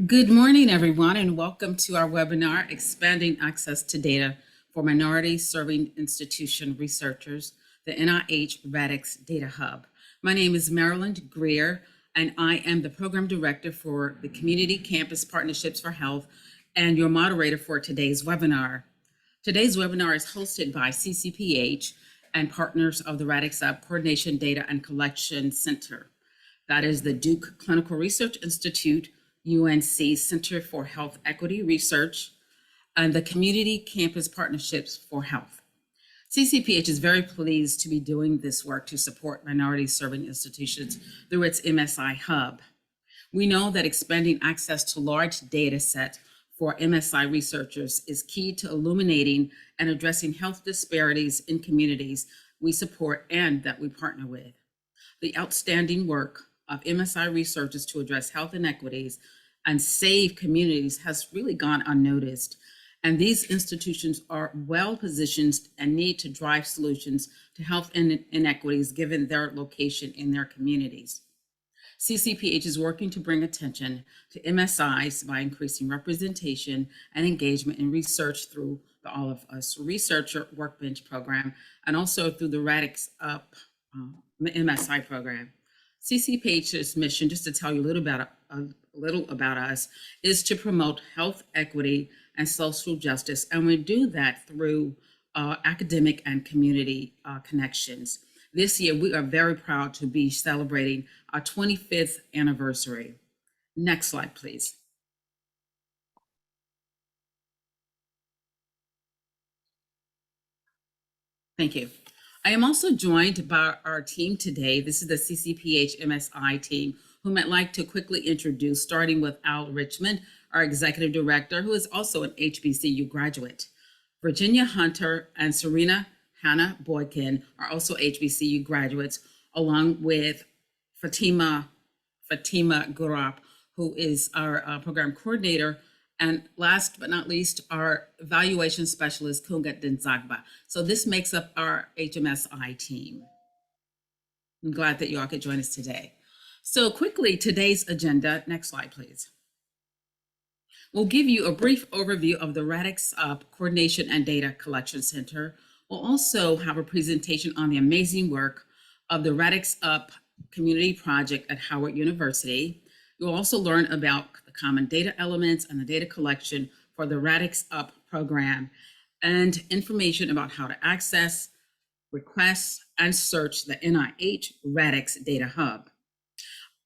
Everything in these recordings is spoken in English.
Good morning, everyone, and welcome to our webinar, Expanding Access to Data for Minority Serving Institution Researchers, the NIH RADx Data Hub. My name is Marilyn Greer, and I am the Program Director for the Community Campus Partnerships for Health and your moderator for today's webinar. Today's webinar is hosted by CCPH and partners of the RADx Coordination Data and Collection Center. That is the Duke Clinical Research Institute, UNC Center for Health Equity Research, and the Community Campus Partnerships for Health. CCPH is very pleased to be doing this work to support minority serving institutions through its MSI Hub. We know that expanding access to large data sets for MSI researchers is key to illuminating and addressing health disparities in communities we support and that we partner with. The outstanding work of MSI researchers to address health inequities and save communities has really gone unnoticed. And these institutions are well positioned and need to drive solutions to health inequities given their location in their communities. CCPH is working to bring attention to MSIs by increasing representation and engagement in research through the All of Us Researcher Workbench program and also through the RADx MSI program. CCPH's mission, just to tell you a little about us, is to promote health equity and social justice, and we do that through academic and community connections. This year, we are very proud to be celebrating our 25th anniversary. Next slide, please. Thank you. I am also joined by our team today. This is the CCPH MSI team, whom I'd like to quickly introduce, starting with Al Richmond, our executive director, who is also an HBCU graduate. Virginia Hunter and Serena Hannah Boykin are also HBCU graduates, along with Fatima Gurap, who is our program coordinator, and last but not least, our evaluation specialist, Kungat Denzagba. So this makes up our HMSI team. I'm glad that you all could join us today. So quickly, today's agenda. Next slide, please. We'll give you a brief overview of the RADx Coordination and Data Collection Center. We'll also have a presentation on the amazing work of the RADx Community Project at Howard University. You'll also learn about the common data elements and the data collection for the RADx program and information about how to access, request, and search the NIH RADx Data Hub.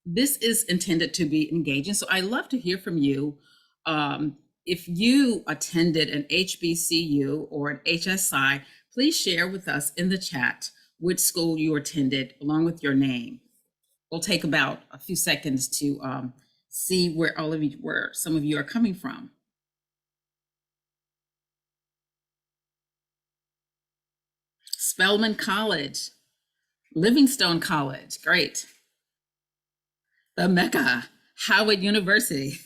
This is intended to be engaging, so I'd love to hear from you. If you attended an HBCU or an HSI, please share with us in the chat which school you attended along with your name. We'll take about a few seconds to see where some of you are coming from. Spelman College, Livingstone College, great. The Mecca, Howard University,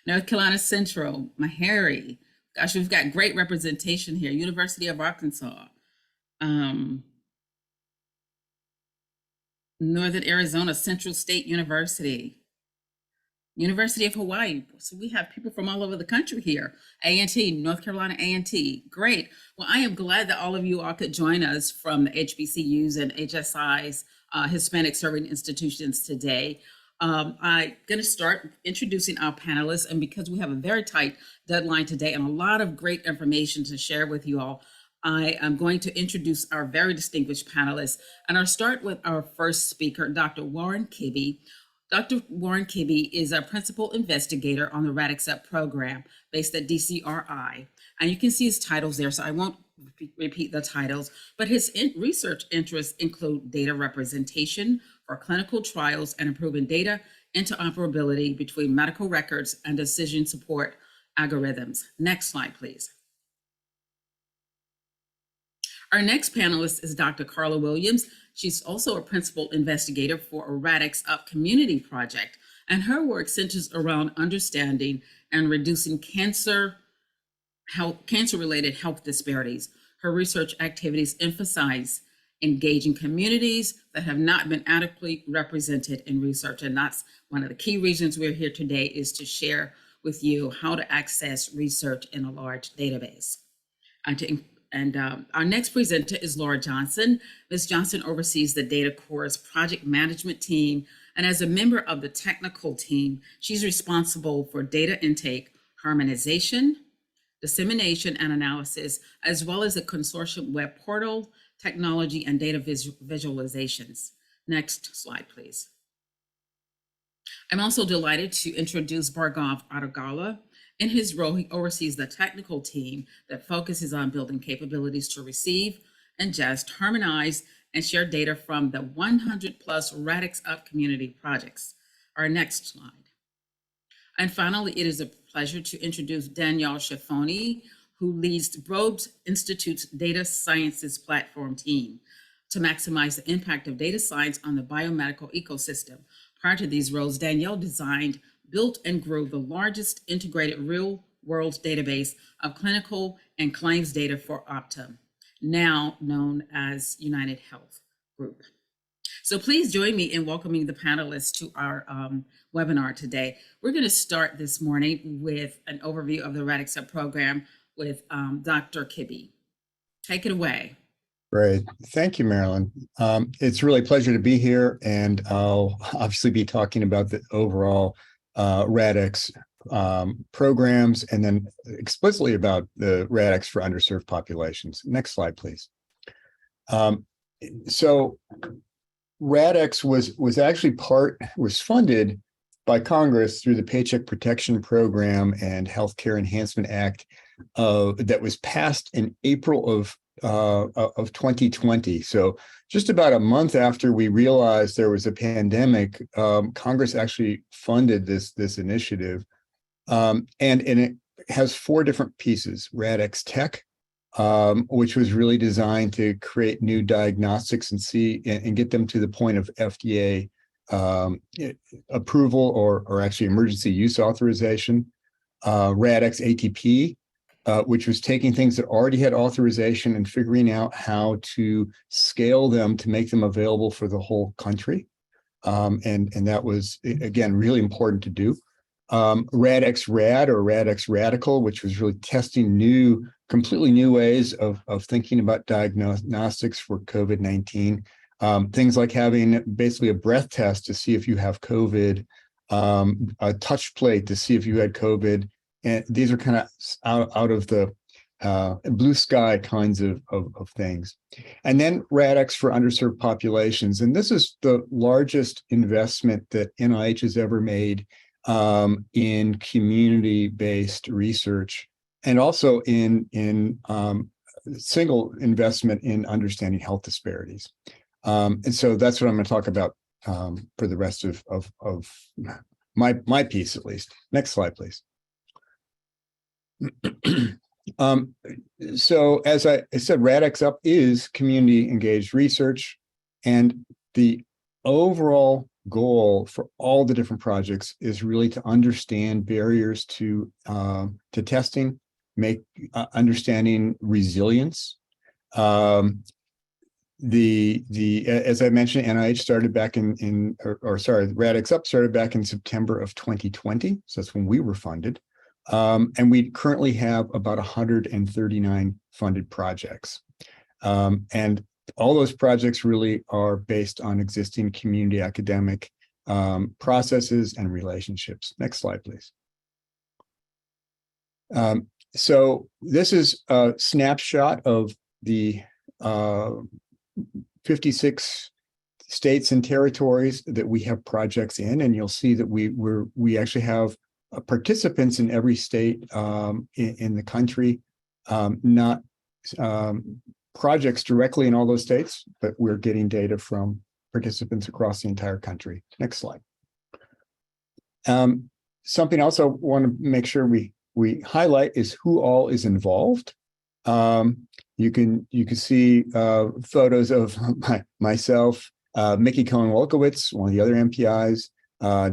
North Carolina Central, Meharry. Gosh, we've got great representation here. University of Arkansas, Northern Arizona Central State University, University of Hawaii. So we have people from all over the country here. A&T, North Carolina A&T, great. Well, I am glad that all of you all could join us from the HBCUs and HSIs, Hispanic Serving Institutions today. I'm going to start introducing our panelists, and because we have a very tight deadline today and a lot of great information to share with you all, I am going to introduce our very distinguished panelists, and I'll start with our first speaker, Dr. Warren Kibbe. Dr. Warren Kibbe is a principal investigator on the RADx program based at DCRI, and you can see his titles there, so I won't repeat the titles, but his research interests include data representation for clinical trials and improving data interoperability between medical records and decision support algorithms. Next slide, please. Our next panelist is Dr. Carla Williams. She's also a principal investigator for a RADx Community Project, and her work centers around understanding and reducing cancer-related health disparities. Her research activities emphasize engaging communities that have not been adequately represented in research. And that's one of the key reasons we're here today, is to share with you how to access research in a large database. Our next presenter is Laura Johnson. Ms. Johnson oversees the Data Core's project management team, and as a member of the technical team, she's responsible for data intake, harmonization, dissemination, and analysis, as well as the consortium web portal, technology, and data visualizations. Next slide, please. I'm also delighted to introduce Bhargav Adagala. In his role, he oversees the technical team that focuses on building capabilities to receive, ingest, harmonize, and share data from the 100 plus RADx-UP community projects. Our next slide. And finally, it is a pleasure to introduce Danielle Schifoni, who leads Broad Institute's Data Sciences Platform team to maximize the impact of data science on the biomedical ecosystem. Prior to these roles, Danielle designed, built, and grew the largest integrated real-world database of clinical and claims data for Optum, now known as United Health Group. So please join me in welcoming the panelists to our webinar today. We're going to start this morning with an overview of the RADx program with Dr. Kibbe. Take it away. Great. Thank you, Marilyn. It's really a pleasure to be here, and I'll obviously be talking about the overall RADx programs, and then explicitly about the RADx for underserved populations. Next slide, please. So RADx was funded by Congress through the Paycheck Protection Program and Healthcare Enhancement Act that was passed in April of 2020. So just about a month after we realized there was a pandemic, Congress actually funded this initiative, and it has 4 different pieces: RADx Tech, which was really designed to create new diagnostics and get them to the point of FDA approval or actually emergency use authorization. RADx ATP, which was taking things that already had authorization and figuring out how to scale them to make them available for the whole country. And that was, again, really important to do. RADx Rad, or RADx Radical, which was really testing completely new ways of thinking about diagnostics for COVID-19. Things like having basically a breath test to see if you have COVID, a touch plate to see if you had COVID. And these are kind of out of the blue sky kinds of things. And then RADx for underserved populations. And this is the largest investment that NIH has ever made in community-based research, and also in single investment in understanding health disparities. And so that's what I'm going to talk about for the rest of my piece, at least. Next slide, please. So as I said, RADx-UP is community engaged research, and the overall goal for all the different projects is really to understand barriers to testing, make understanding resilience. As I mentioned, NIH started back RADx-UP started back in September of 2020. So that's when we were funded. And we currently have about 139 funded projects. And all those projects really are based on existing community academic processes and relationships. Next slide, please. So this is a snapshot of the 56 states and territories that we have projects in, and you'll see that we actually have participants in every state in the country, not projects directly in all those states, but we're getting data from participants across the entire country. Next slide. Something else I want to make sure we highlight is who all is involved. You can see photos of myself, Mickey Cohen-Wolkowitz, one of the other MPIs,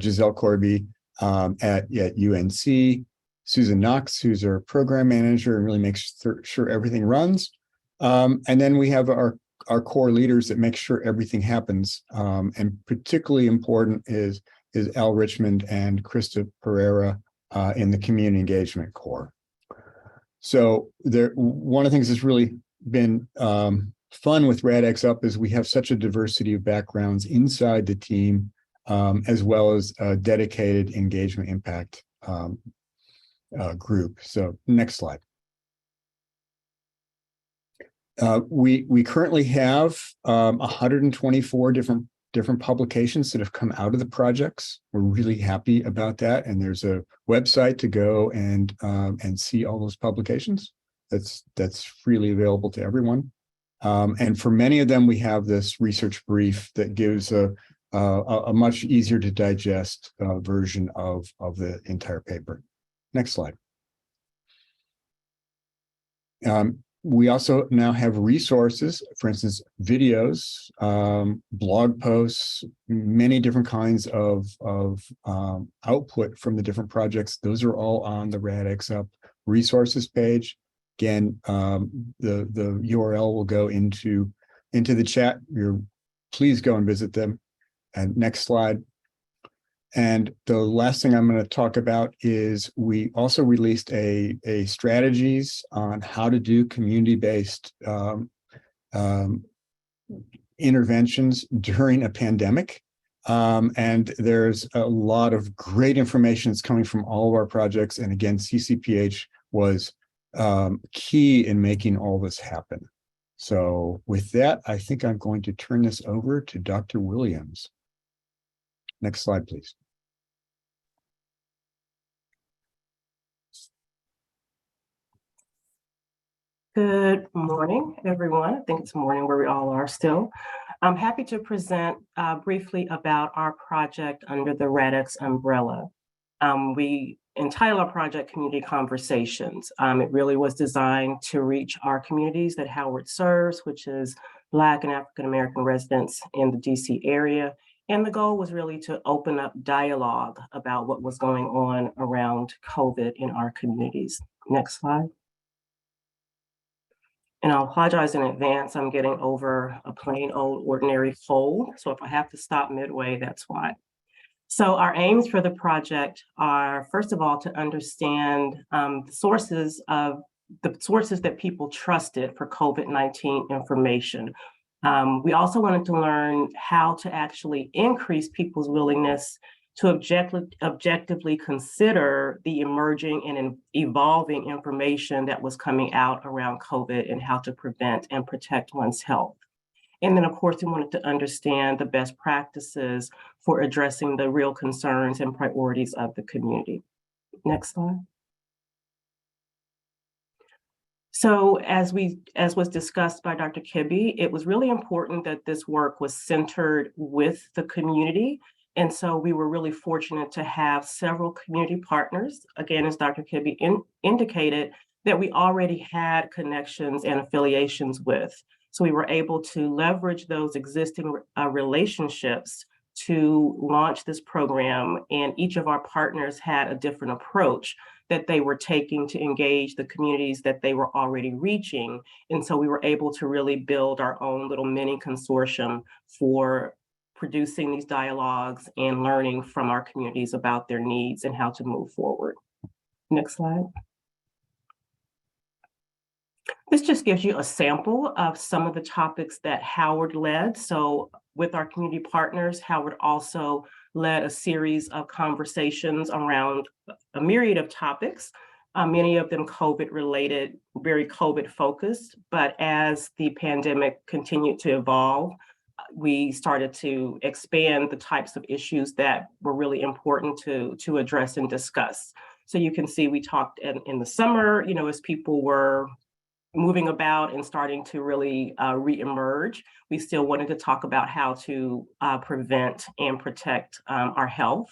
Giselle Corby at UNC, Susan Knox, who's our program manager and really makes sure everything runs. And then we have our our core leaders that make sure everything happens. And particularly important is Al Richmond and Krista Pereira in the community engagement core. So one of the things that's really been fun with RADx-UP is we have such a diversity of backgrounds inside the team, as well as a dedicated engagement impact group. So next slide. We currently have 124 different publications that have come out of the projects. We're really happy about that, and there's a website to go and see all those publications. That's freely available to everyone. And for many of them, we have this research brief that gives a much easier to digest version of the entire paper. Next slide. We also now have resources, for instance, videos, blog posts, many different kinds of output from the different projects. Those are all on the RADx-UP resources page. Again, the URL will go into the chat. Please go and visit them. And next slide. And the last thing I'm going to talk about is we also released a strategies on how to do community-based interventions during a pandemic. And there's a lot of great information that's coming from all of our projects. And again, CCPH was key in making all this happen. So with that, I think I'm going to turn this over to Dr. Williams. Next slide, please. Good morning, everyone. I think it's morning where we all are still. I'm happy to present briefly about our project under the RADx umbrella. We entitled our project Community Conversations. It really was designed to reach our communities that Howard serves, which is Black and African-American residents in the DC area. And the goal was really to open up dialogue about what was going on around COVID in our communities. Next slide. And I'll apologize in advance. I'm getting over a plain old ordinary cold. So if I have to stop midway, that's why. So our aims for the project are, first of all, to understand the sources that people trusted for COVID-19 information. We also wanted to learn how to actually increase people's willingness to objectively consider the emerging and evolving information that was coming out around COVID and how to prevent and protect one's health. And then, of course, we wanted to understand the best practices for addressing the real concerns and priorities of the community. Next slide. So as was discussed by Dr. Kibbe, it was really important that this work was centered with the community. And so we were really fortunate to have several community partners, again, as Dr. Kibbe indicated, that we already had connections and affiliations with. So we were able to leverage those existing relationships to launch this program. And each of our partners had a different approach that they were taking to engage the communities that they were already reaching. And so we were able to really build our own little mini consortium for producing these dialogues and learning from our communities about their needs and how to move forward. Next slide. This just gives you a sample of some of the topics that Howard led. So with our community partners, Howard also led a series of conversations around a myriad of topics, many of them COVID related, very COVID focused. But as the pandemic continued to evolve, we started to expand the types of issues that were really important to address and discuss. So you can see we talked in the summer, as people were moving about and starting to really re-emerge, we still wanted to talk about how to prevent and protect our health,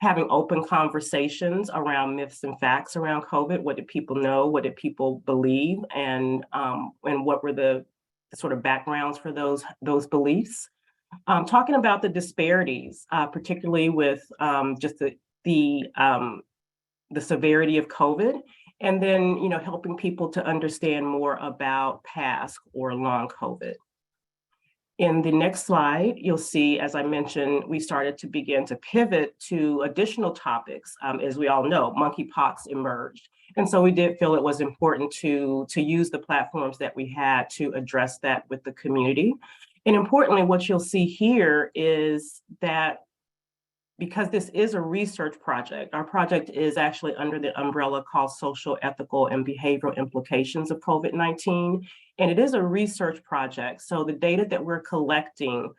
having open conversations around myths and facts around COVID. What did people know? What did people believe? And what were the sort of backgrounds for those beliefs? Talking about the disparities, particularly with just the severity of COVID. And then, helping people to understand more about past or long COVID. In the next slide, you'll see, as I mentioned, we started to begin to pivot to additional topics. As we all know, monkeypox emerged. And so we did feel it was important to use the platforms that we had to address that with the community. And importantly, what you'll see here is that because this is a research project, our project is actually under the umbrella called Social, Ethical, and Behavioral Implications of COVID-19. And it is a research project. So the data that we're collecting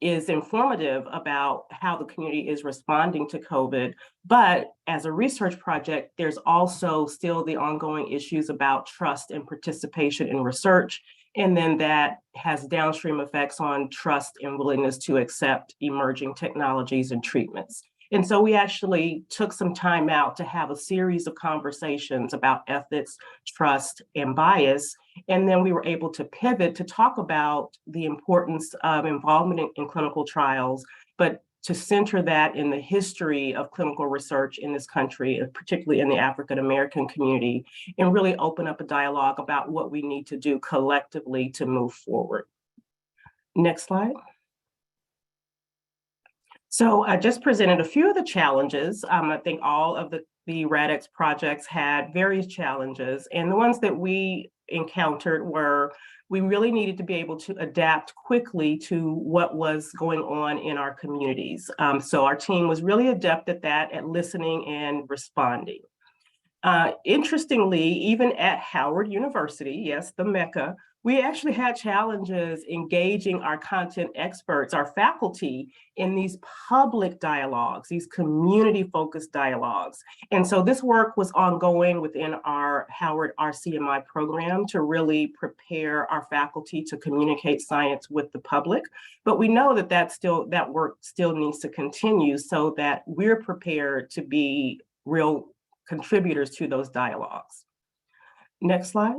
is informative about how the community is responding to COVID. But as a research project, there's also still the ongoing issues about trust and participation in research. And then that has downstream effects on trust and willingness to accept emerging technologies and treatments. And so we actually took some time out to have a series of conversations about ethics, trust, and bias. And then we were able to pivot to talk about the importance of involvement in clinical trials, but to center that in the history of clinical research in this country, particularly in the African American community, and really open up a dialogue about what we need to do collectively to move forward. Next slide. So I just presented a few of the challenges. I think all of the RADx projects had various challenges, and the ones that we encountered were we really needed to be able to adapt quickly to what was going on in our communities. So our team was really adept at that, at listening and responding. Interestingly, even at Howard University, yes, the Mecca, we actually had challenges engaging our content experts, our faculty, in these public dialogues, these community-focused dialogues. And so this work was ongoing within our Howard RCMI program to really prepare our faculty to communicate science with the public. But we know that that work still needs to continue so that we're prepared to be real contributors to those dialogues. Next slide.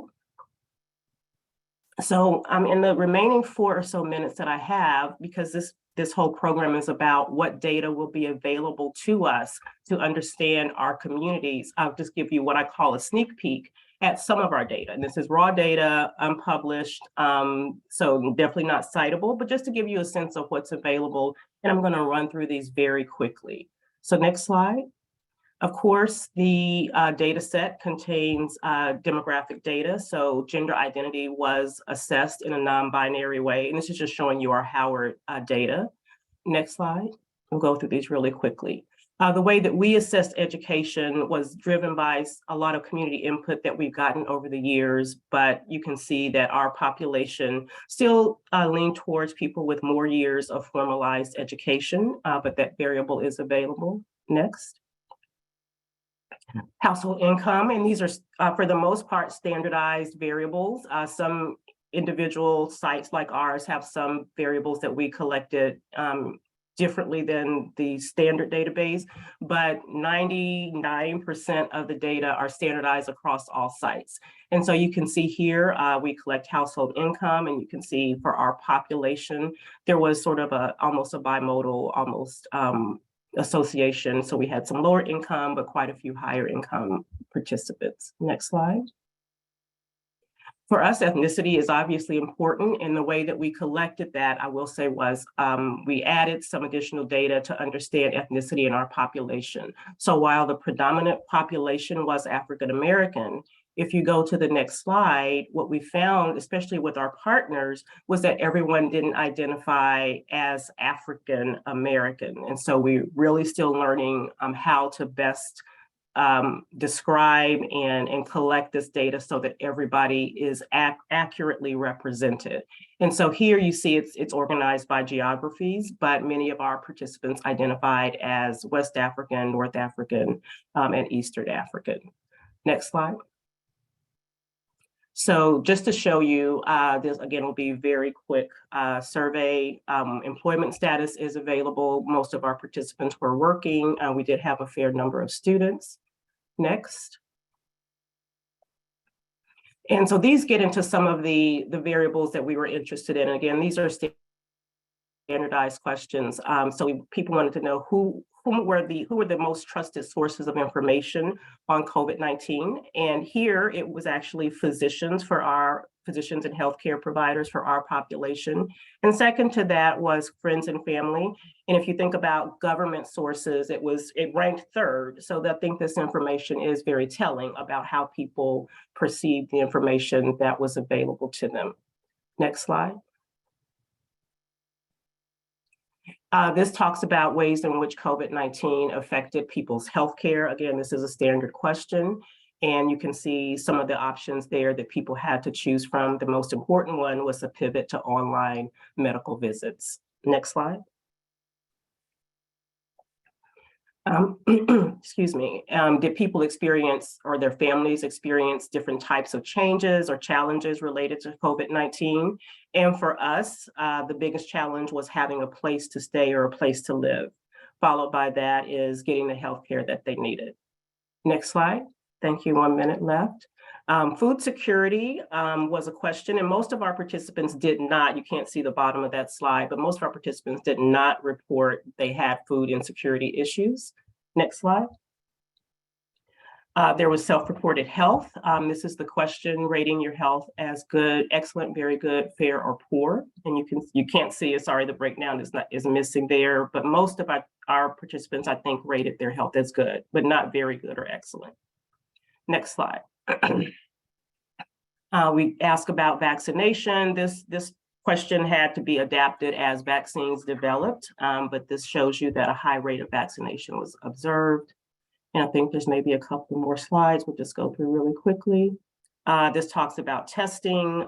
So in the remaining 4 or so minutes that I have, because this whole program is about what data will be available to us to understand our communities, I'll just give you what I call a sneak peek at some of our data. And this is raw data, unpublished, so definitely not citable, but just to give you a sense of what's available. And I'm going to run through these very quickly. So next slide. Of course, the data set contains demographic data. So gender identity was assessed in a non-binary way. And this is just showing you our Howard data. Next slide. We'll go through these really quickly. The way that we assessed education was driven by a lot of community input that we've gotten over the years, but you can see that our population still leaned towards people with more years of formalized education, but that variable is available. Next. Household income, and these are for the most part standardized variables. Some individual sites like ours have some variables that we collected differently than the standard database, but 99% of the data are standardized across all sites. And so you can see here, we collect household income, and you can see for our population, there was sort of almost a bimodal, association. So we had some lower income, but quite a few higher income participants. Next slide. For us, ethnicity is obviously important, and the way that we collected that, I will say, was we added some additional data to understand ethnicity in our population. So while the predominant population was African American, if you go to the next slide, what we found, especially with our partners, was that everyone didn't identify as African American. And so we're really still learning how to best describe and collect this data so that everybody is accurately represented. And so here you see it's organized by geographies, but many of our participants identified as West African, North African, and Eastern African. Next slide. So just to show you, this again will be very quick survey. Employment status is available. Most of our participants were working. We did have a fair number of students. Next. And so these get into some of the variables that we were interested in. Again, these are standardized questions. So people wanted to know who were the most trusted sources of information on COVID-19. And here it was actually physicians for our physicians and healthcare providers for our population. And second to that was friends and family. And if you think about government sources, it ranked third. So I think this information is very telling about how people perceive the information that was available to them. Next slide. This talks about ways in which COVID-19 affected people's healthcare. Again, this is a standard question. And you can see some of the options there that people had to choose from. The most important one was a pivot to online medical visits. Next slide. Excuse me. Did people experience, or their families experience, different types of changes or challenges related to COVID-19? And for us, the biggest challenge was having a place to stay or a place to live. Followed by that is getting the healthcare that they needed. Next slide. Thank you, 1 minute left. Food security was a question, and most of our participants did not, you can't see the bottom of that slide, but most of our participants did not report they had food insecurity issues. Next slide. There was self-reported health. This is the question, rating your health as good, excellent, very good, fair, or poor. And you can't see it, sorry, the breakdown is missing there, but most of our participants, I think, rated their health as good, but not very good or excellent. Next slide. We ask about vaccination. This question had to be adapted as vaccines developed, but this shows you that a high rate of vaccination was observed. And I think there's maybe a couple more slides. We'll just go through really quickly. This talks about testing.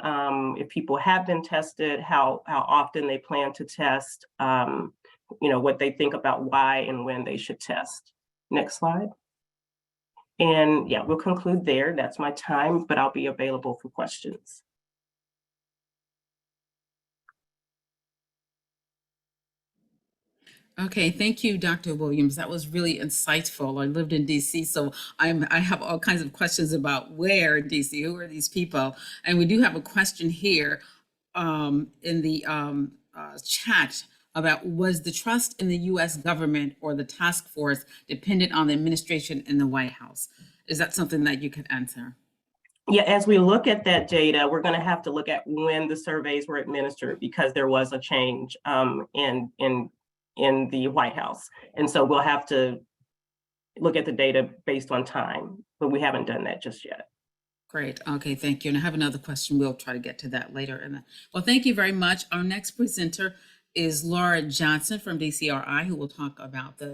If people have been tested, how often they plan to test, what they think about why and when they should test. Next slide. And yeah, we'll conclude there. That's my time, but I'll be available for questions. Okay, thank you, Dr. Williams. That was really insightful. I lived in DC, so I have all kinds of questions about where in DC, who are these people? And we do have a question here in the chat about, was the trust in the US government or the task force dependent on the administration in the White House? Is that something that you could answer? Yeah, as we look at that data, we're going to have to look at when the surveys were administered, because there was a change in the White House. And so we'll have to look at the data based on time, but we haven't done that just yet. Great. Okay, thank you. And I have another question. We'll try to get to that later. Well, thank you very much. Our next presenter is Laura Johnson from DCRI, who will talk about the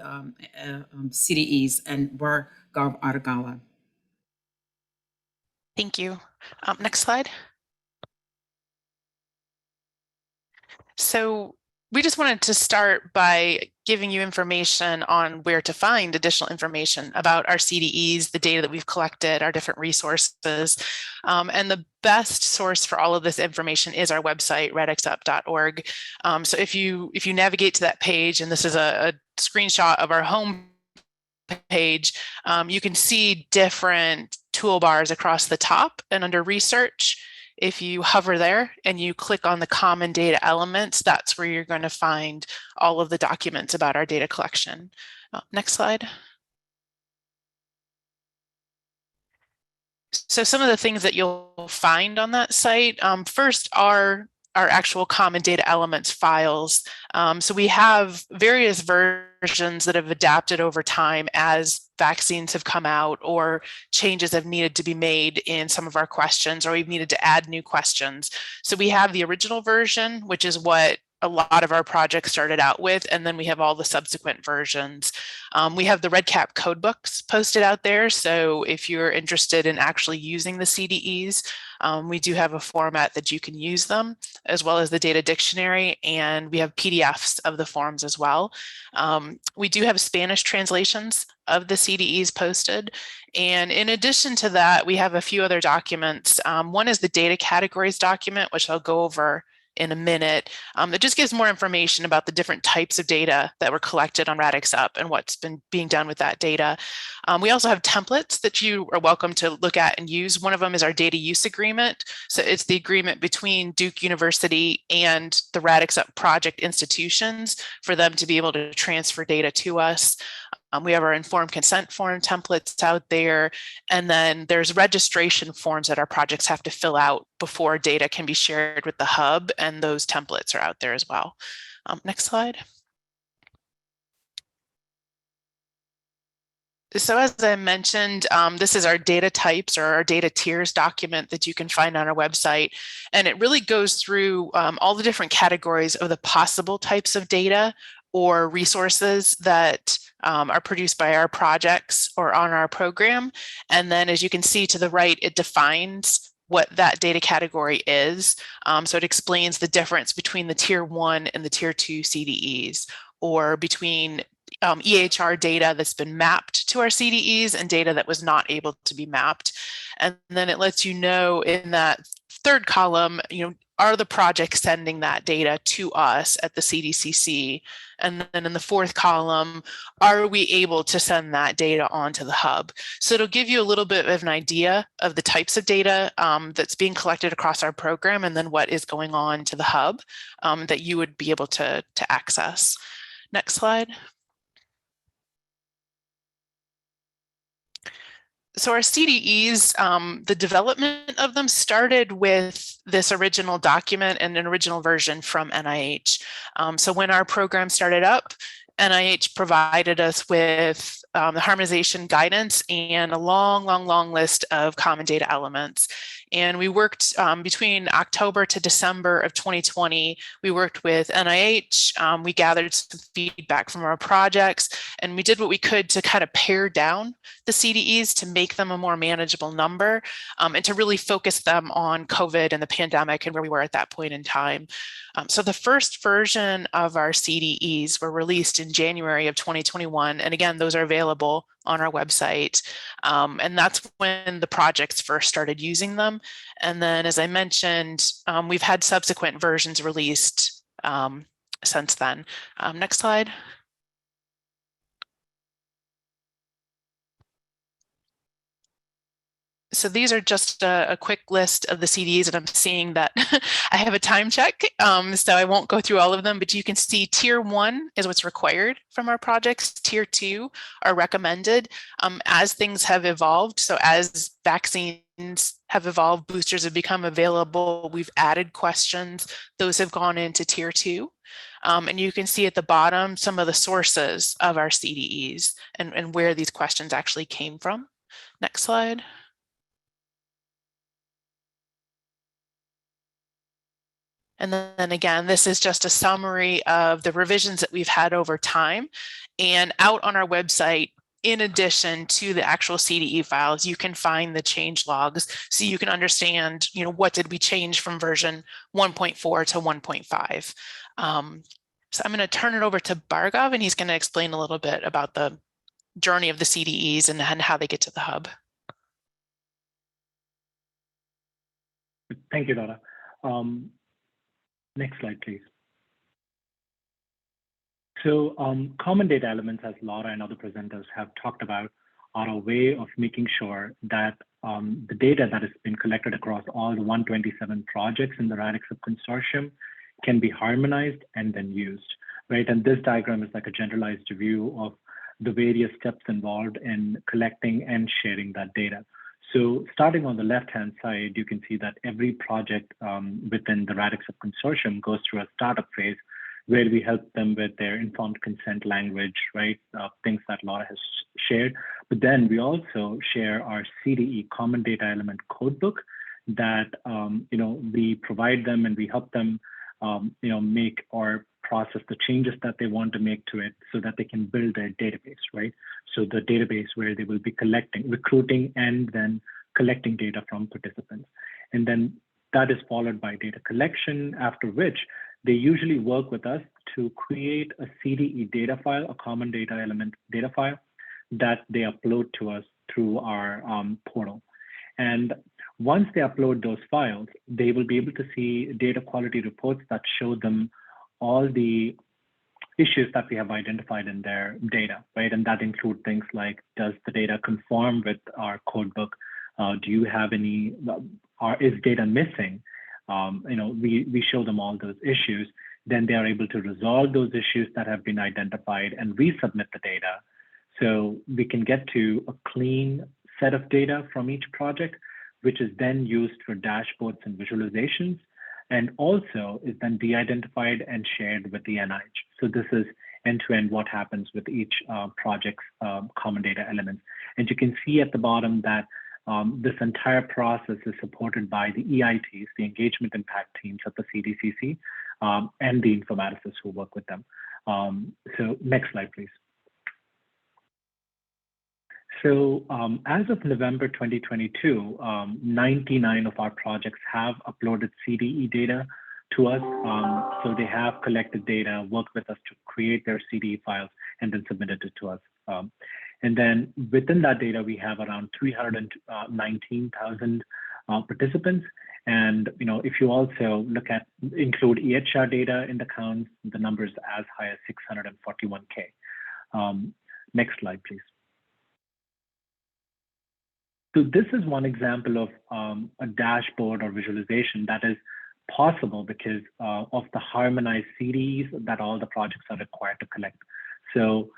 CDEs and Bargov Argala. Thank you. Next slide. So we just wanted to start by giving you information on where to find additional information about our CDEs, the data that we've collected, our different resources. And the best source for all of this information is our website, radxup.org. So if you navigate to that page, and this is a screenshot of our home page, you can see different toolbars across the top, and under research, if you hover there and you click on the common data elements, that's where you're going to find all of the documents about our data collection. Next slide. So some of the things that you'll find on that site, first are our actual common data elements files. So we have various versions that have adapted over time as vaccines have come out or changes have needed to be made in some of our questions, or we've needed to add new questions. So we have the original version, which is what a lot of our projects started out with, and then we have all the subsequent versions. We have the REDCap codebooks posted out there, so if you're interested in actually using the CDEs, we do have a format that you can use them, as well as the data dictionary, and we have PDFs of the forms as well. We do have Spanish translations of the CDEs posted, and in addition to that, we have a few other documents. One is the data categories document, which I'll go over in a minute, that just gives more information about the different types of data that were collected on RADx-UP and what's been being done with that data. We also have templates that you are welcome to look at and use. One of them is our data use agreement. So it's the agreement between Duke University and the RADx Project institutions for them to be able to transfer data to us. We have our informed consent form templates out there, and then there's registration forms that our projects have to fill out before data can be shared with the hub, and those templates are out there as well. Next slide. So as I mentioned, this is our data types or our data tiers document that you can find on our website. And it really goes through all the different categories of the possible types of data or resources that are produced by our projects or on our program. And then as you can see to the right, it defines what that data category is. So it explains the difference between the tier 1 and the tier 2 CDEs, or between EHR data that's been mapped to our CDEs and data that was not able to be mapped. And then it lets you know in that third column, are the projects sending that data to us at the CDCC? And then in the fourth column, are we able to send that data onto the hub? So it'll give you a little bit of an idea of the types of data that's being collected across our program, and then what is going on to the hub that you would be able to access. Next slide. So our CDEs, the development of them started with this original document and an original version from NIH. So when our program started up, NIH provided us with the harmonization guidance and a long list of common data elements. And we worked between October to December of 2020. We worked with NIH. We gathered some feedback from our projects, and we did what we could to kind of pare down the CDEs to make them a more manageable number, and to really focus them on COVID and the pandemic and where we were at that point in time. So the first version of our CDEs were released in January of 2021. And again, those are available on our website. And that's when the projects first started using them. And then, as I mentioned, we've had subsequent versions released since then. Next slide. So these are just a quick list of the CDEs, and I'm seeing that I have a time check, so I won't go through all of them, but you can see tier 1 is what's required from our projects. Tier 2 are recommended as things have evolved. So as vaccines have evolved, boosters have become available, we've added questions, those have gone into tier 2. And you can see at the bottom some of the sources of our CDEs and where these questions actually came from. Next slide. And then again, this is just a summary of the revisions that we've had over time. And out on our website, in addition to the actual CDE files, you can find the change logs so you can understand, what did we change from version 1.4 to 1.5. So I'm going to turn it over to Bhargav, and he's going to explain a little bit about the journey of the CDEs and how they get to the hub. Thank you, Laura. Next slide, please. So common data elements, as Laura and other presenters have talked about, are a way of making sure that the data that has been collected across all the 127 projects in the RADx consortium can be harmonized and then used, right? And this diagram is like a generalized view of the various steps involved in collecting and sharing that data. So starting on the left-hand side, you can see that every project within the RADx consortium goes through a startup phase where we help them with their informed consent language, right? Things that Laura has shared. But then we also share our CDE common data element codebook that, we provide them and we help them, make or process the changes that they want to make to it so that they can build their database, right? So the database where they will be recruiting and then collecting data from participants. And then that is followed by data collection, after which they usually work with us to create a CDE data file, a common data element data file that they upload to us through our portal. And once they upload those files, they will be able to see data quality reports that show them all the issues that we have identified in their data, right? And that include things like, does the data conform with our code book? Do you have any, is data missing? We show them all those issues. Then they are able to resolve those issues that have been identified and resubmit the data So we can get to a clean set of data from each project, which is then used for dashboards and visualizations, and also is then de-identified and shared with the NIH. So this is end-to-end what happens with each project's common data elements. And you can see at the bottom that this entire process is supported by the EITs, the engagement impact teams at the CDCC, and the informaticists who work with them. So next slide, please. So as of November 2022, 99 of our projects have uploaded CDE data to us. So they have collected data, worked with us to create their CDE files, and then submitted it to us. And then within that data, we have around 319,000 participants. And if you also include EHR data in the counts, the number is as high as 641K. Next slide, please. So this is one example of a dashboard or visualization that is possible because of the harmonized CDEs that all the projects are required to collect. So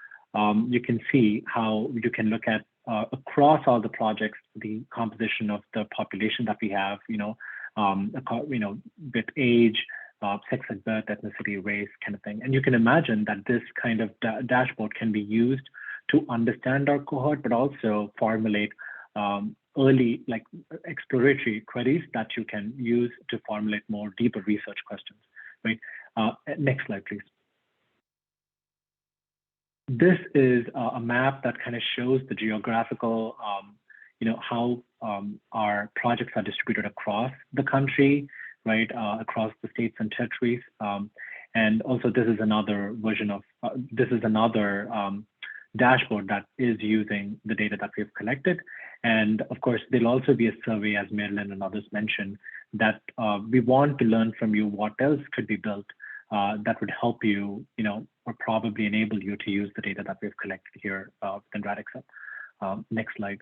you can see how you can look at across all the projects, the composition of the population that we have, with age, sex at birth, ethnicity, race, kind of thing. And you can imagine that this kind of dashboard can be used to understand our cohort, but also formulate early, exploratory queries that you can use to formulate more deeper research questions, right? Next slide, please. This is a map that kind of shows the geographical, how our projects are distributed across the country, right? Across the states and territories. And also this is another version of, dashboard that is using the data that we've collected. And of course, there'll also be a survey, as Marilyn and others mentioned, that we want to learn from you what else could be built that would help you, or probably enable you to use the data that we've collected here within RADx Hub. Next slide.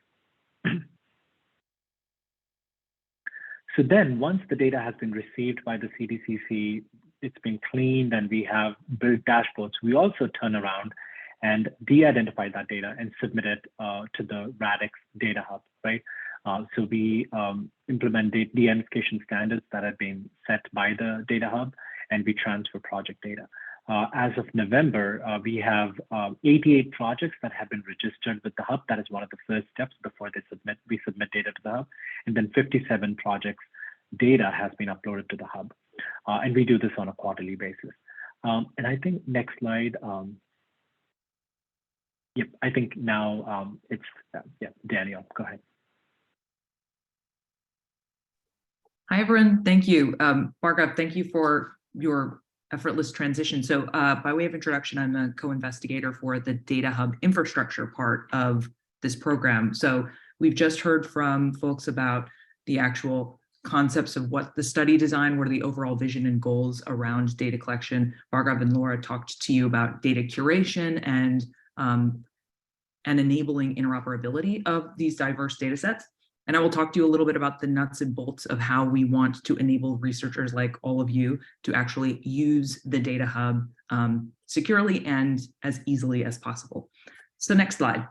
So then once the data has been received by the CDCC, it's been cleaned and we have built dashboards, we also turn around and de-identify that data and submit it to the RADx Data Hub, right? So we implement the de-identification standards that have been set by the Data Hub, and we transfer project data. As of November, we have 88 projects that have been registered with the Hub. That is one of the first steps before we submit data to the Hub. And then 57 projects data has been uploaded to the Hub. And we do this on a quarterly basis. And I think next slide. Yep, I think now it's, Danielle, go ahead. Hi, everyone. Thank you. Bhargav, thank you for your effortless transition. So by way of introduction, I'm a co-investigator for the Data Hub infrastructure part of this program. So we've just heard from folks about the actual concepts of what the study design, what are the overall vision and goals around data collection. Bhargav and Laura talked to you about data curation and enabling interoperability of these diverse data sets. And I will talk to you a little bit about the nuts and bolts of how we want to enable researchers like all of you to actually use the Data Hub securely and as easily as possible. So next slide.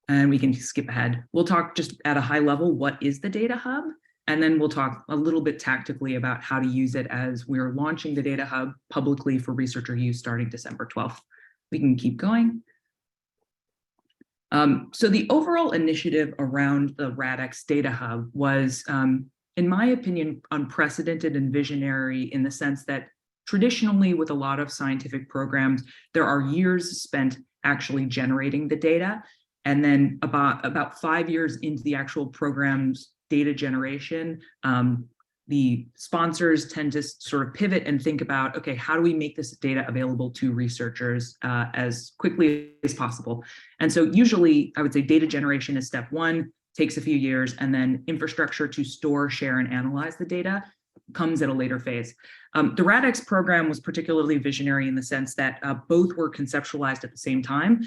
And we can skip ahead. We'll talk just at a high level, what is the Data Hub? And then we'll talk a little bit tactically about how to use it as we're launching the Data Hub publicly for researcher use starting December 12th. We can keep going. So the overall initiative around the RADx Data Hub was, in my opinion, unprecedented and visionary in the sense that traditionally with a lot of scientific programs, there are years spent actually generating the data. And then about 5 years into the actual program's data generation, the sponsors tend to sort of pivot and think about, okay, how do we make this data available to researchers as quickly as possible? And so usually I would say data generation is step one, takes a few years, and then infrastructure to store, share, and analyze the data comes at a later phase. The RADx program was particularly visionary in the sense that both were conceptualized at the same time,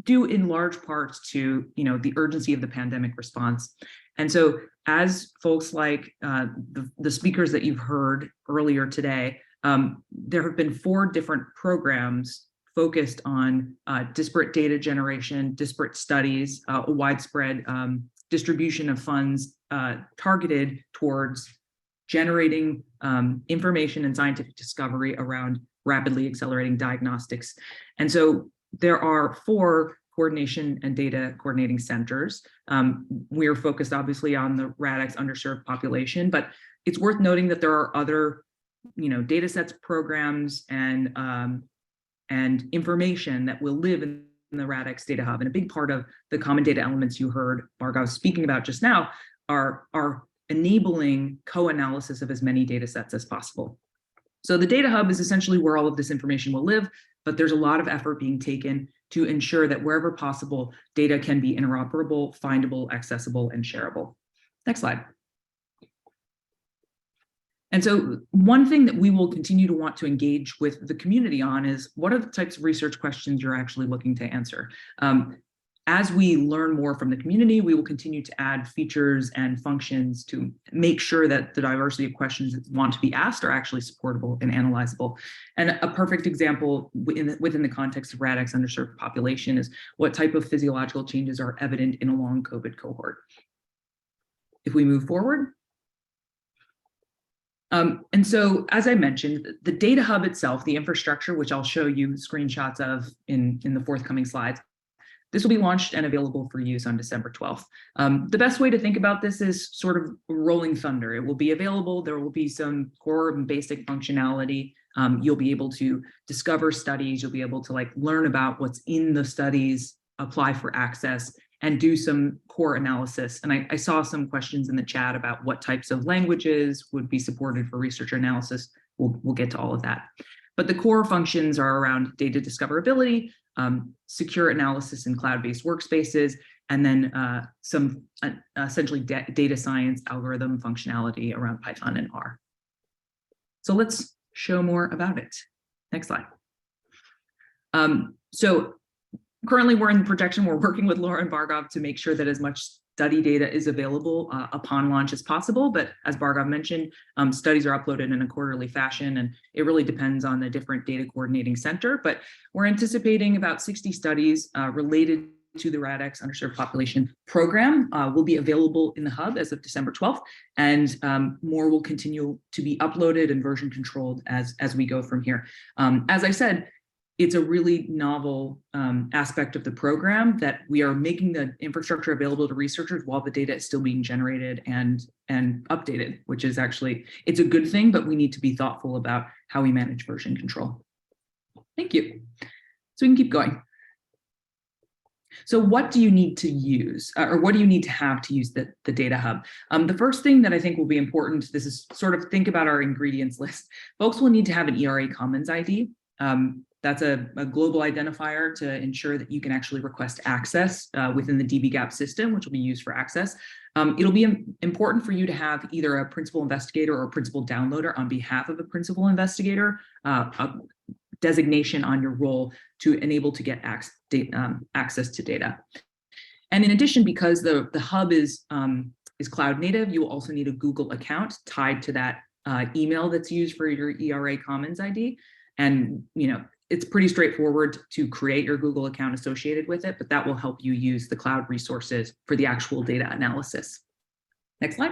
due in large parts to the urgency of the pandemic response. And so as folks like the speakers that you've heard earlier today, there have been 4 different programs focused on disparate data generation, disparate studies, a widespread distribution of funds targeted towards generating information and scientific discovery around rapidly accelerating diagnostics. And so there are 4 coordination and data coordinating centers. We're focused obviously on the RADx underserved population, but it's worth noting that there are other, data sets, programs, and information that will live in the RADx Data Hub. And a big part of the common data elements you heard Bhargav speaking about just now are enabling co-analysis of as many data sets as possible. So the Data Hub is essentially where all of this information will live, but there's a lot of effort being taken to ensure that wherever possible, data can be interoperable, findable, accessible, and shareable. Next slide. And so one thing that we will continue to want to engage with the community on is what are the types of research questions you're actually looking to answer? As we learn more from the community, we will continue to add features and functions to make sure that the diversity of questions that want to be asked are actually supportable and analyzable. And a perfect example within the context of RADx underserved population is what type of physiological changes are evident in a long COVID cohort. If we move forward. And so, as I mentioned, the Data Hub itself, the infrastructure, which I'll show you screenshots of in the forthcoming slides, this will be launched and available for use on December 12th. The best way to think about this is sort of rolling thunder. It will be available. There will be some core and basic functionality. You'll be able to discover studies. You'll be able to learn about what's in the studies, apply for access, and do some core analysis. And I saw some questions in the chat about what types of languages would be supported for research analysis. We'll get to all of that. But the core functions are around data discoverability, secure analysis in cloud-based workspaces, and then some essentially data science algorithm functionality around Python and R. So let's show more about it. Next slide. So currently we're in projection. We're working with Laura and Bhargav to make sure that as much study data is available upon launch as possible. But as Bhargav mentioned, studies are uploaded in a quarterly fashion, and it really depends on the different data coordinating center. But we're anticipating about 60 studies related to the RADx underserved population program will be available in the hub as of December 12th, and more will continue to be uploaded and version controlled as we go from here. As I said, it's a really novel aspect of the program that we are making the infrastructure available to researchers while the data is still being generated and updated, which is actually, it's a good thing, but we need to be thoughtful about how we manage version control. Thank you. So we can keep going. So what do you need to use, or what do you need to have to use the Data Hub? The first thing that I think will be important, this is sort of think about our ingredients list. Folks will need to have an ERA Commons ID. That's a global identifier to ensure that you can actually request access within the dbGaP system, which will be used for access. It'll be important for you to have either a principal investigator or a principal downloader on behalf of a principal investigator, a designation on your role to enable to get access to data. And in addition, because the hub is cloud native, you will also need a Google account tied to that email that's used for your ERA Commons ID. And it's pretty straightforward to create your Google account associated with it, but that will help you use the cloud resources for the actual data analysis. Next slide.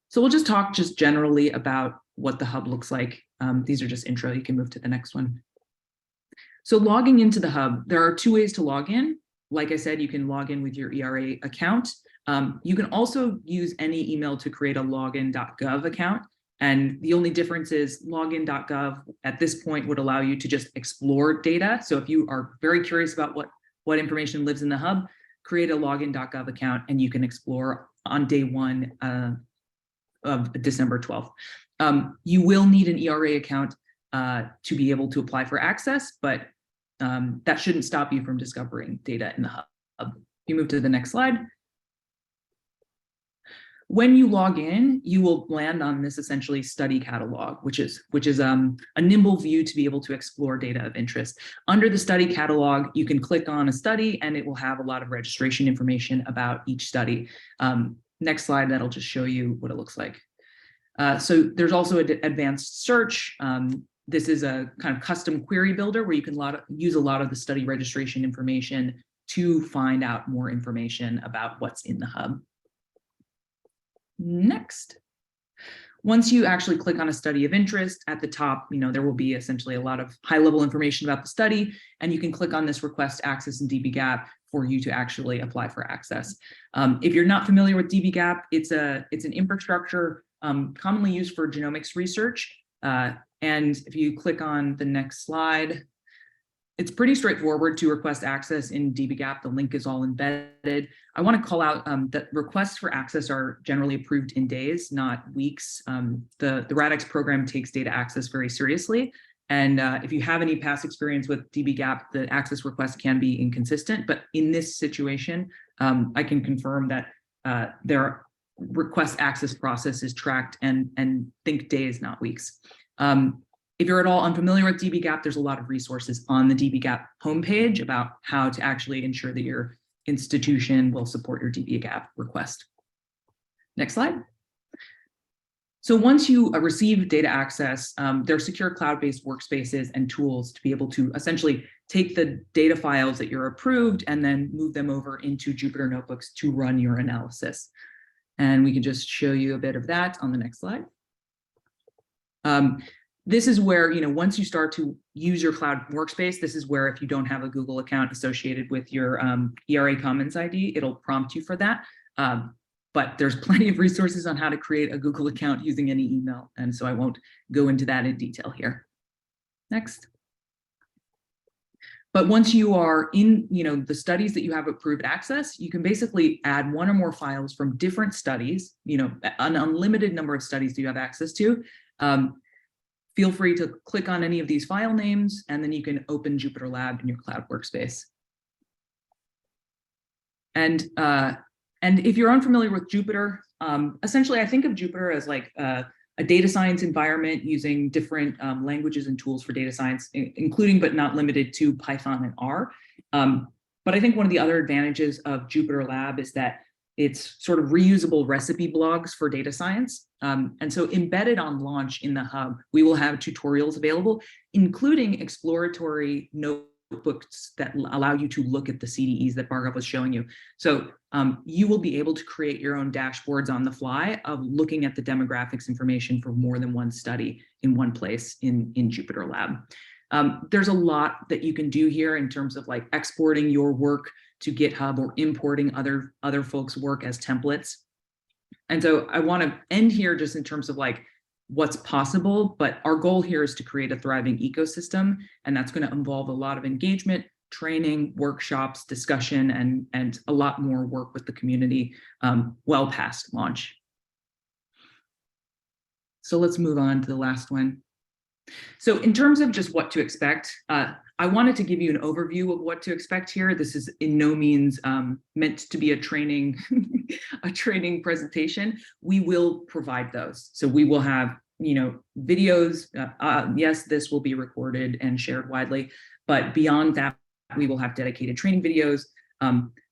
So we'll just talk generally about what the hub looks like. These are just intro. You can move to the next one. So logging into the hub, there are 2 ways to log in. Like I said, you can log in with your ERA account. You can also use any email to create a login.gov account. And the only difference is login.gov at this point would allow you to just explore data. So if you are very curious about what information lives in the hub, create a login.gov account and you can explore on day 1 of December 12th. You will need an ERA account to be able to apply for access, but that shouldn't stop you from discovering data in the hub. If you move to the next slide. When you log in, you will land on this essentially study catalog, which is a nimble view to be able to explore data of interest. Under the study catalog, you can click on a study and it will have a lot of registration information about each study. Next slide, that'll just show you what it looks like. So there's also an advanced search. This is a kind of custom query builder where you can use a lot of the study registration information to find out more information about what's in the hub. Next. Once you actually click on a study of interest at the top, there will be essentially a lot of high-level information about the study, and you can click on this request access in dbGaP for you to actually apply for access. If you're not familiar with dbGaP, it's an infrastructure commonly used for genomics research. And if you click on the next slide, it's pretty straightforward to request access in dbGaP. The link is all embedded. I want to call out that requests for access are generally approved in days, not weeks. The RADx program takes data access very seriously. And if you have any past experience with dbGaP, the access request can be inconsistent. But in this situation, I can confirm that their request access process is tracked and think days, not weeks. If you're at all unfamiliar with dbGaP, there's a lot of resources on the dbGaP homepage about how to actually ensure that your institution will support your dbGaP request. Next slide. So once you receive data access, there are secure cloud-based workspaces and tools to be able to essentially take the data files that you're approved and then move them over into Jupyter Notebooks to run your analysis. And we can just show you a bit of that on the next slide. This is where, once you start to use your cloud workspace, this is where if you don't have a Google account associated with your ERA Commons ID, it'll prompt you for that. But there's plenty of resources on how to create a Google account using any email. And so I won't go into that in detail here. Next. But once you are in, the studies that you have approved access, you can basically add one or more files from different studies, an unlimited number of studies that you have access to. Feel free to click on any of these file names, and then you can open Jupyter Lab in your cloud workspace. And if you're unfamiliar with Jupyter, essentially I think of Jupyter as like a data science environment using different languages and tools for data science, including but not limited to Python and R. But I think one of the other advantages of Jupyter Lab is that it's sort of reusable recipe blogs for data science. And so embedded on launch in the hub, we will have tutorials available, including exploratory notebooks that allow you to look at the CDEs that Bhargav was showing you. So you will be able to create your own dashboards on the fly of looking at the demographics information for more than one study in one place in Jupyter Lab. There's a lot that you can do here in terms of like exporting your work to GitHub or importing other folks' work as templates. And so I want to end here just in terms of like what's possible, but our goal here is to create a thriving ecosystem, and that's going to involve a lot of engagement, training, workshops, discussion, and a lot more work with the community well past launch. So let's move on to the last one. So in terms of just what to expect, I wanted to give you an overview of what to expect here. This is in no means meant to be a training presentation. We will provide those. So we will have, videos. Yes, this will be recorded and shared widely, but beyond that, we will have dedicated training videos.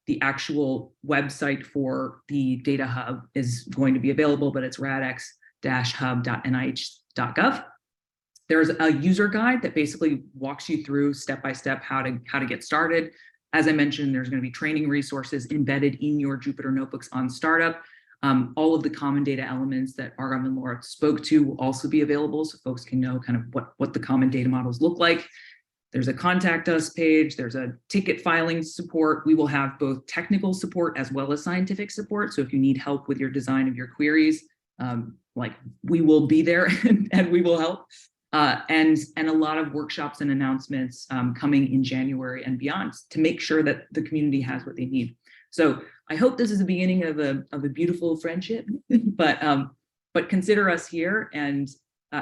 The actual website for the data hub is going to be available, but it's radx-hub.nih.gov. There's a user guide that basically walks you through step-by-step how to get started. As I mentioned, there's going to be training resources embedded in your Jupyter Notebooks on startup. All of the common data elements that Bhargav and Laura spoke to will also be available, so folks can know kind of what the common data models look like. There's a contact us page. There's a ticket filing support. We will have both technical support as well as scientific support. So if you need help with your design of your queries, we will be there and we will help. And a lot of workshops and announcements coming in January and beyond to make sure that the community has what they need. So I hope this is the beginning of a beautiful friendship, but consider us here and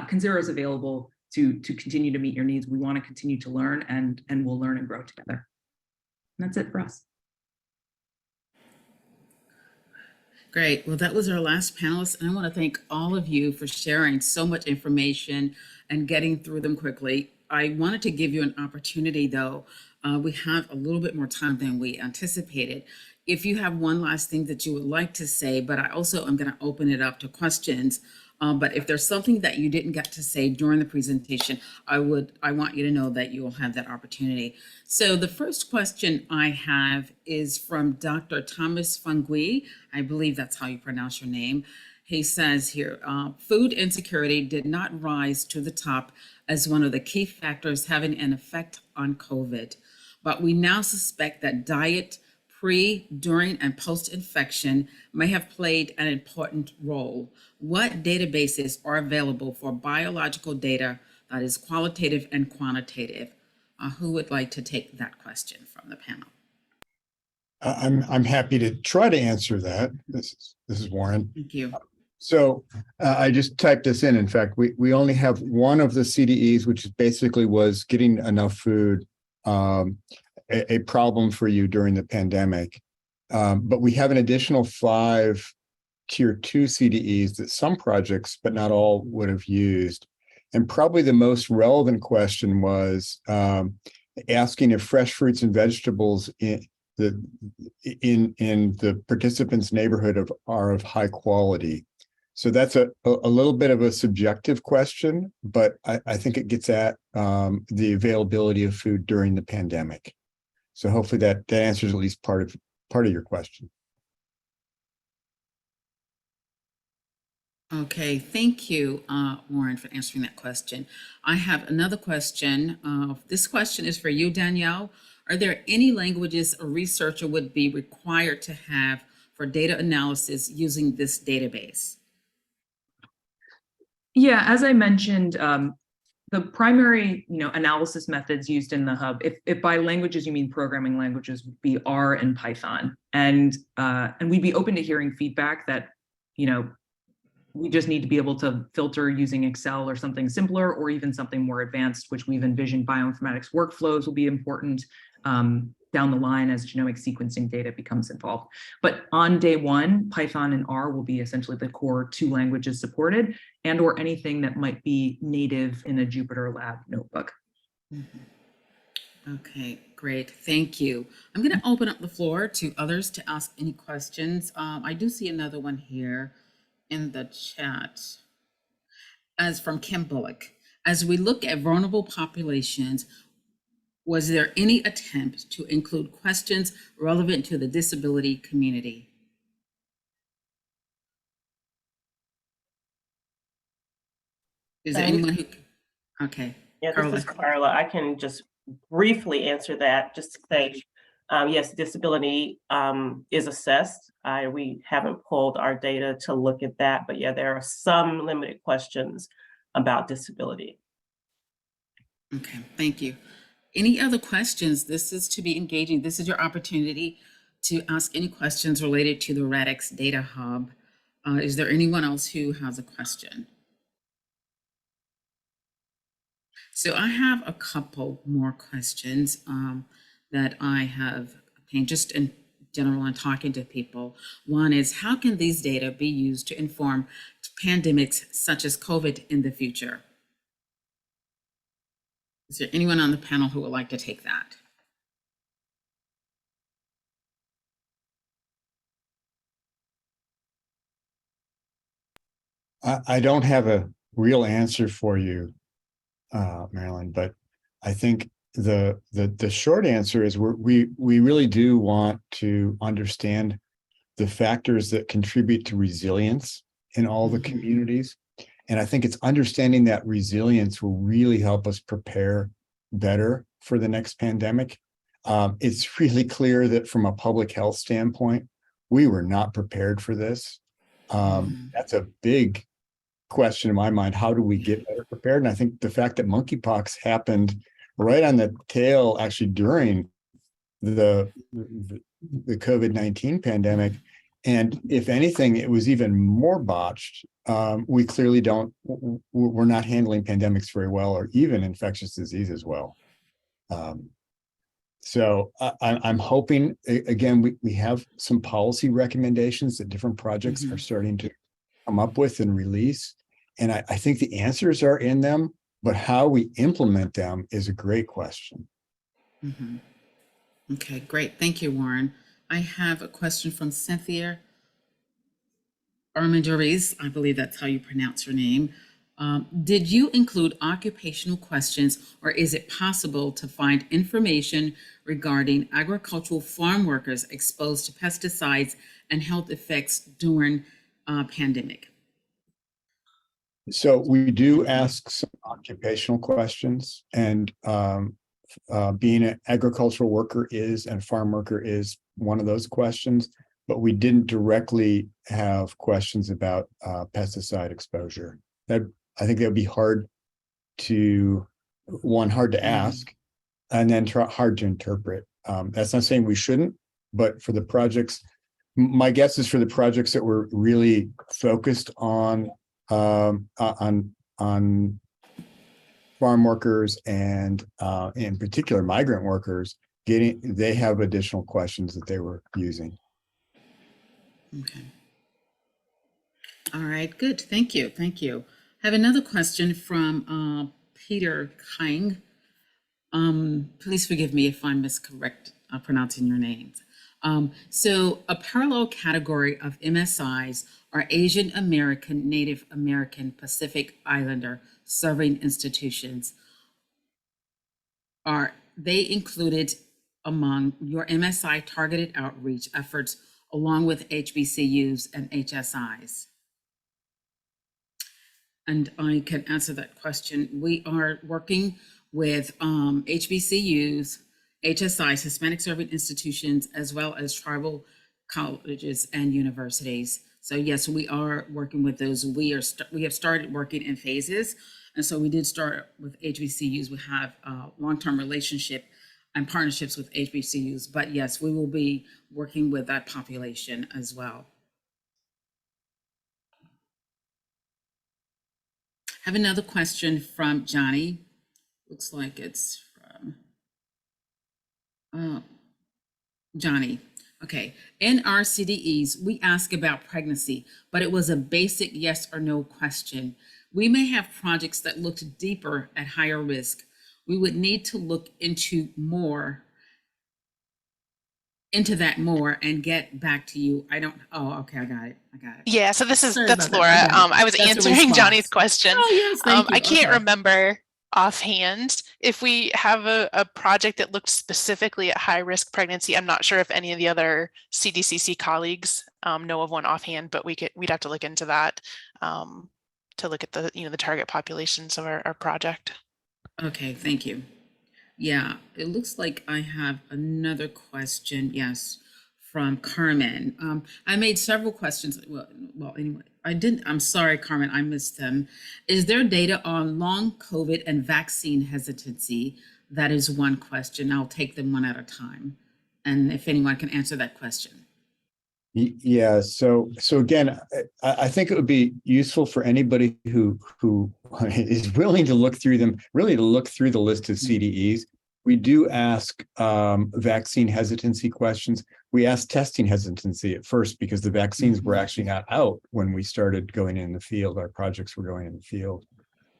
consider us available to continue to meet your needs. We want to continue to learn, and we'll learn and grow together. And that's it for us. Great. Well, that was our last panelist, and I want to thank all of you for sharing so much information and getting through them quickly. I wanted to give you an opportunity, though. We have a little bit more time than we anticipated. If you have one last thing that you would like to say, but I also am going to open it up to questions. But if there's something that you didn't get to say during the presentation, I want you to know that you will have that opportunity. So the first question I have is from Dr. Thomas Fungui. I believe that's how you pronounce your name. He says here, food insecurity did not rise to the top as one of the key factors having an effect on COVID, but we now suspect that diet pre, during, and post-infection may have played an important role. What databases are available for biological data that is qualitative and quantitative? Who would like to take that question from the panel? I'm happy to try to answer that. This is Warren. Thank you. So I just typed this in. In fact, we only have one of the CDEs, which basically was getting enough food, a problem for you during the pandemic. But we have an additional 5 tier 2 CDEs that some projects, but not all, would have used. And probably the most relevant question was asking if fresh fruits and vegetables in the participants' neighborhood are of high quality. So that's a little bit of a subjective question, but I think it gets at the availability of food during the pandemic. So hopefully that answers at least part of your question. Okay, thank you, Warren, for answering that question. I have another question. This question is for you, Danielle. Are there any languages a researcher would be required to have for data analysis using this database? Yeah, as I mentioned, the primary analysis methods used in the hub, if by languages you mean programming languages, would be R and Python. And we'd be open to hearing feedback that, we just need to be able to filter using Excel or something simpler, or even something more advanced, which we've envisioned bioinformatics workflows will be important down the line as genomic sequencing data becomes involved. But on day one, Python and R will be essentially the core 2 languages supported, and or anything that might be native in a Jupyter Lab notebook. Mm-hmm. Okay, great. Thank you. I'm going to open up the floor to others to ask any questions. I do see another one here in the chat, as from Kim Bullock. As we look at vulnerable populations, was there any attempt to include questions relevant to the disability community? Is there anyone who, okay. Yeah, Carla. this is Carla. I can just briefly answer that, just to say, yes, disability is assessed. We haven't pulled our data to look at that, but yeah, there are some limited questions about disability. Okay, thank you. Any other questions? This is to be engaging. This is your opportunity to ask any questions related to the RADx Data Hub. Is there anyone else who has a question? So I have a couple more questions that I have obtained just in general and talking to people. One is, how can these data be used to inform pandemics such as COVID in the future? Is there anyone on the panel who would like to take that? I don't have a real answer for you, Marilyn, but I think the short answer is we really do want to understand the factors that contribute to resilience in all the communities. And I think it's understanding that resilience will really help us prepare better for the next pandemic. It's really clear that from a public health standpoint, we were not prepared for this. That's a big question in my mind. How do we get better prepared? And I think the fact that monkeypox happened right on the tail, actually during the COVID-19 pandemic, and if anything, it was even more botched. We clearly we're not handling pandemics very well, or even infectious disease as well. So I'm hoping, again, we have some policy recommendations that different projects are starting to come up with and release. And I think the answers are in them, but how we implement them is a great question. Okay, great. Thank you, Warren. I have a question from Cynthia. Armendariz, I believe that's how you pronounce your name. Did you include occupational questions, or is it possible to find information regarding agricultural farm workers exposed to pesticides and health effects during pandemic? So we do ask some occupational questions, and being an agricultural worker is and farm worker is one of those questions, but we didn't directly have questions about pesticide exposure. That, I think that would be hard to ask, and then hard to interpret. That's not saying we shouldn't, but for the projects, my guess is for the projects that were really focused on farm workers and in particular migrant workers, they have additional questions that they were using. Okay. All right, good. Thank you. Thank you. I have another question from Peter King. Please forgive me if I'm miscorrect pronouncing your names. So a parallel category of MSIs are Asian American, Native American, Pacific Islander serving institutions. Are they included among your MSI targeted outreach efforts along with HBCUs and HSIs? And I can answer that question. We are working with HBCUs, HSIs, Hispanic Serving Institutions, as well as tribal colleges and universities. So yes, we are working with those. We have started working in phases. And so we did start with HBCUs. We have a long-term relationship and partnerships with HBCUs, but yes, we will be working with that population as well. I have another question from Johnny. Looks like it's from Johnny. Okay, in our CDEs, we ask about pregnancy, but it was a basic yes or no question. We may have projects that looked deeper at higher risk. We would need to look into that more and get back to you. Okay, I got it. Yeah, so that's Laura. That. I was That's answering Johnny's question. Oh, yes, thank you. I can't remember offhand if we have a project that looked specifically at high risk pregnancy. I'm not sure if any of the other CDCC colleagues know of one offhand, but we'd have to look into that to look at the target populations of our project. Okay, thank you. Yeah, it looks like I have another question. Yes, from Carmen. I made several questions. Well, anyway, I didn't. I'm sorry, Carmen, I missed them. Is there data on long COVID and vaccine hesitancy? That is one question. I'll take them one at a time. And if anyone can answer that question. Yeah, so again, I think it would be useful for anybody who is willing to look through them, really to look through the list of CDEs. We do ask vaccine hesitancy questions. We asked testing hesitancy at first because the vaccines were actually not out when we started going in the field. Our projects were going in the field,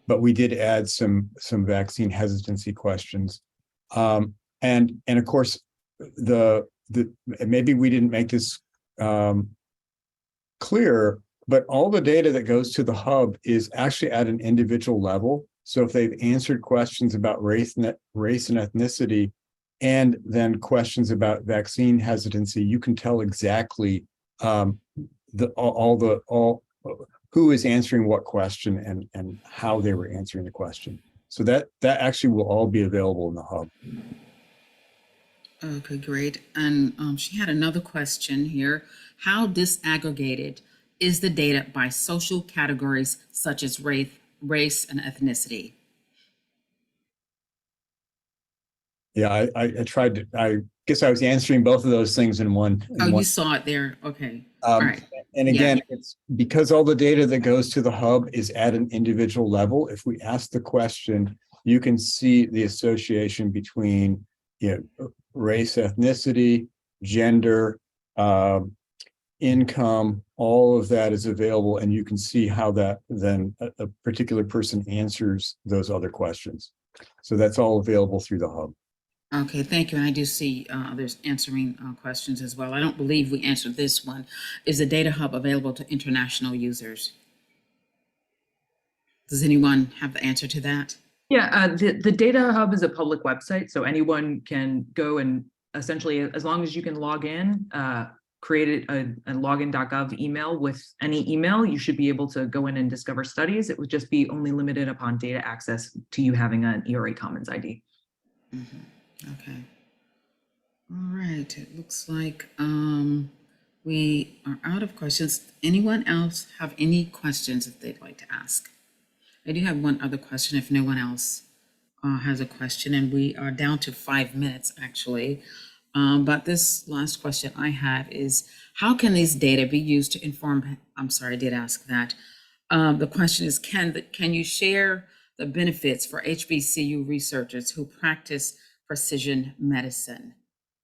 but we did add some vaccine hesitancy questions, and of course maybe we didn't make this clear, but all the data that goes to the hub is actually at an individual level. So if they've answered questions about race and ethnicity, and then questions about vaccine hesitancy, you can tell exactly who is answering what question and how they were answering the question. So that actually will all be available in the hub. Okay, great. And she had another question here. How disaggregated is the data by social categories such as race and ethnicity? Yeah, I tried to, I guess I was answering both of those things in one. You saw it there. Okay. All right. And again, it's because all the data that goes to the hub is at an individual level. If we ask the question, you can see the association between race, ethnicity, gender, income, all of that is available, and you can see how that then a particular person answers those other questions. So that's all available through the hub. Okay, thank you. And I do see there's answering questions as well. I don't believe we answered this one. Is the Data Hub available to international users? Does anyone have the answer to that? Yeah, the Data Hub is a public website, so anyone can go and essentially, as long as you can log in, create a login.gov email with any email, you should be able to go in and discover studies. It would just be only limited upon data access to you having an ERA Commons ID. Okay. All right. It looks like we are out of questions. Anyone else have any questions that they'd like to ask? I do have one other question if no one else has a question, and we are down to 5 minutes actually. But this last question I have is, how can these data be used to inform, I'm sorry, I did ask that. The question is, can you share the benefits for HBCU researchers who practice precision medicine?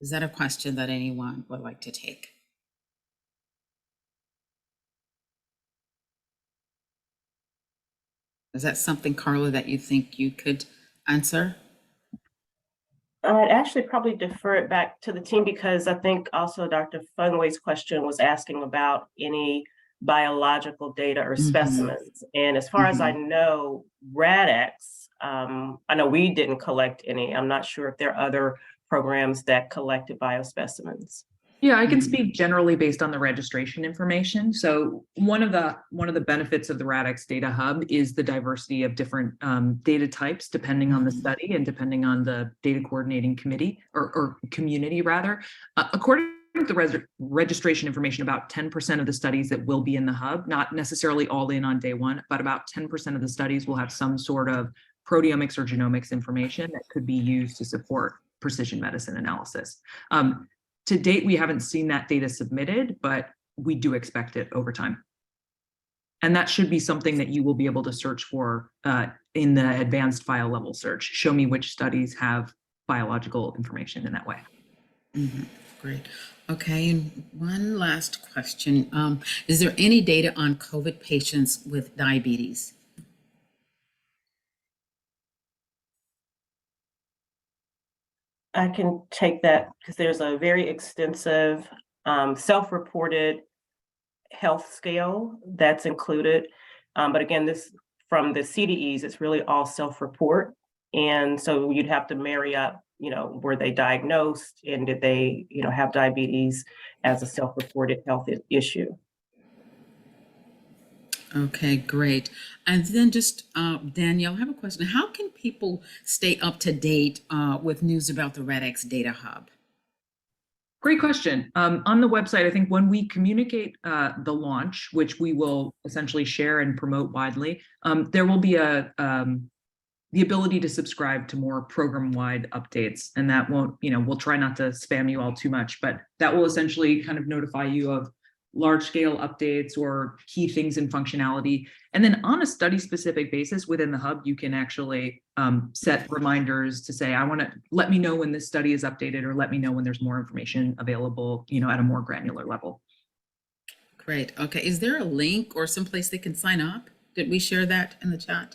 Is that a question that anyone would like to take? Is that something, Carla, that you think you could answer? I'd actually probably defer it back to the team, because I think also Dr. Funway's question was asking about any biological data or specimens. And as far as I know, RADx, I know we didn't collect any. I'm not sure if there are other programs that collected biospecimens. Yeah, I can speak generally based on the registration information. So one of the benefits of the RADx Data Hub is the diversity of different data types, depending on the study and depending on the data coordinating committee or community rather. According to the registration information, about 10% of the studies that will be in the hub, not necessarily all in on day one, but about 10% of the studies will have some sort of proteomics or genomics information that could be used to support precision medicine analysis. To date, we haven't seen that data submitted, but we do expect it over time. And that should be something that you will be able to search for in the advanced file level search. Show me which studies have biological information in that way. Great. Okay, and one last question. Is there any data on COVID patients with diabetes? I can take that because there's a very extensive self-reported health scale that's included. But again, this from the CDEs, it's really all self-report. And so you'd have to marry up, were they diagnosed and did they, have diabetes as a self-reported health issue. Okay, great. And then just, Danielle, I have a question. How can people stay up to date with news about the RADx Data Hub? Great question. On the website, I think when we communicate the launch, which we will essentially share and promote widely, there will be the ability to subscribe to more program-wide updates. And that won't, we'll try not to spam you all too much, but that will essentially kind of notify you of large-scale updates or key things in functionality. And then on a study-specific basis within the hub, you can actually set reminders to say, I want to let me know when this study is updated, or let me know when there's more information available, at a more granular level. Great. Okay. Is there a link or someplace they can sign up? Did we share that in the chat?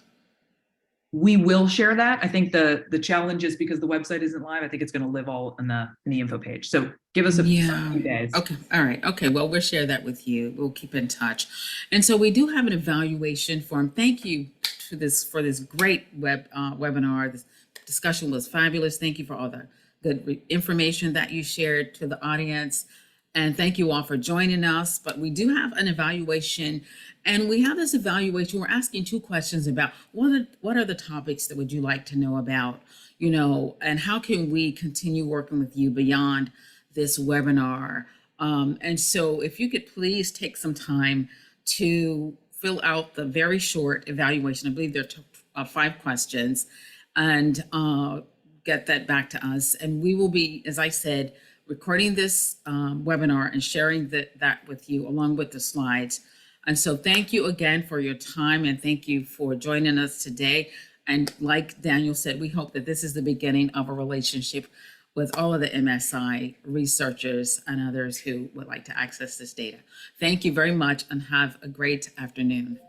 We will share that. I think the challenge is because the website isn't live, I think it's going to live all in the info page. So give us a few days. Okay. All right. Okay. Well, we'll share that with you. We'll keep in touch. And so we do have an evaluation form. Thank you for this great webinar. This discussion was fabulous. Thank you for all the good information that you shared to the audience. And thank you all for joining us. But we do have an evaluation, and we have this evaluation. We're asking 2 questions about what are the topics that would you like to know about, and how can we continue working with you beyond this webinar. And so if you could please take some time to fill out the very short evaluation. I believe there are 5 questions, and get that back to us. And we will be, as I said, recording this webinar and sharing that with you along with the slides. And so thank you again for your time, and thank you for joining us today. And like Daniel said, we hope that this is the beginning of a relationship with all of the MSI researchers and others who would like to access this data. Thank you very much, and have a great afternoon.